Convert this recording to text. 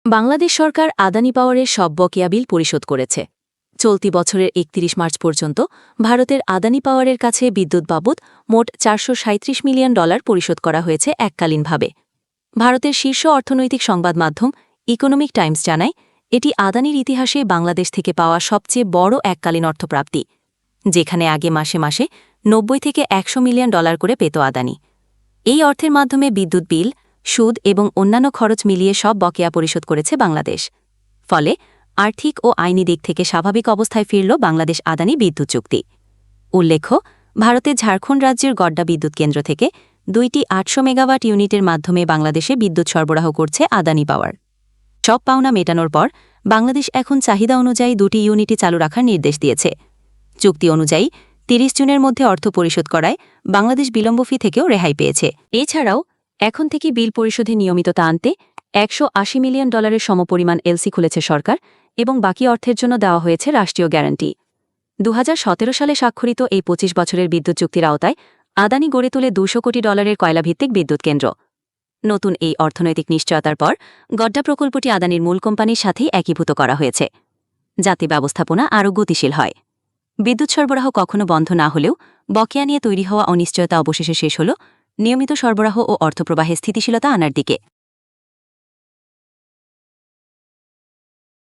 বাংলাদেশ সরকার আদানি পাওয়ারের সব বকেয়া বিল পরিশোধ করেছে। চলতি বছরের ৩১ মার্চ পর্যন্ত ভারতের আদানি পাওয়ারের কাছে বিদ্যুৎ বাবদ মোট $৪৩৭ মিলিয়ন পরিশোধ করা হয়েছে এককালীনভাবে। ভারতের শীর্ষ অর্থনৈতিক সংবাদ মাধ্যম ইকোনমিক টাইমস জানায়, এটি আদানির ইতিহাসে বাংলাদেশ থেকে পাওয়া সবচেয়ে বড় এককালীন অর্থপ্রাপ্তি, যেখানে আগে মাসে মাসে ৯০ থেকে $১০০ মিলিয়ন করে পেত আদানি। এই অর্থের মাধ্যমে বিদ্যুৎ বিল, সুদ এবং অন্যান্য খরচ মিলিয়ে সব বকেয়া পরিশোধ করেছে বাংলাদেশ। ফলে আর্থিক ও আইনি দিক থেকে স্বাভাবিক অবস্থায় ফিরল বাংলাদেশ আদানি বিদ্যুৎ চুক্তি। উল্লেখ্য, ভারতের ঝাড়খণ্ড রাজ্যের গড্ডা বিদ্যুৎ কেন্দ্র থেকে ২টি ৮০০ মেগাওয়াট ইউনিটের মাধ্যমে বাংলাদেশে বিদ্যুৎ সরবরাহ করছে আদানি পাওয়ার। সব পাওনা মেটানোর পর বাংলাদেশ এখন চাহিদা অনুযায়ী ২টি ইউনিটই চালু রাখার নির্দেশ দিয়েছে। চুক্তি অনুযায়ী ৩০ জুনের মধ্যে অর্থ পরিশোধ করায় বাংলাদেশ বিলম্ব ফি থেকেও রেহাই পেয়েছে। এছাড়াও এখন থেকে বিল পরিশোধে নিয়মিততা আনতে $১৮০ মিলিয়ন সমপরিমাণ এলসি খুলেছে সরকার এবং বাকি অর্থের জন্য দেওয়া হয়েছে রাষ্ট্রীয় গ্যারান্টি। ২০১৭ সালে স্বাক্ষরিত এই ২৫ বছরের বিদ্যুৎ চুক্তির আওতায় আদানি গড়ে তোলে $২০০ কোটি কয়লাভিত্তিক বিদ্যুৎ কেন্দ্র। নতুন এই অর্থনৈতিক নিশ্চয়তার পর গড্ডা প্রকল্পটি আদানির মূল কোম্পানির সাথেই একীভূত করা হয়েছে, যাতে ব্যবস্থাপনা আরও গতিশীল হয়। বিদ্যুৎ সরবরাহ কখনো বন্ধ না হলেও বকেয়া নিয়ে তৈরি হওয়া অনিশ্চয়তা অবশেষে শেষ হল নিয়মিত সরবরাহ ও অর্থপ্রবাহে স্থিতিশীলতা আনার দিকে।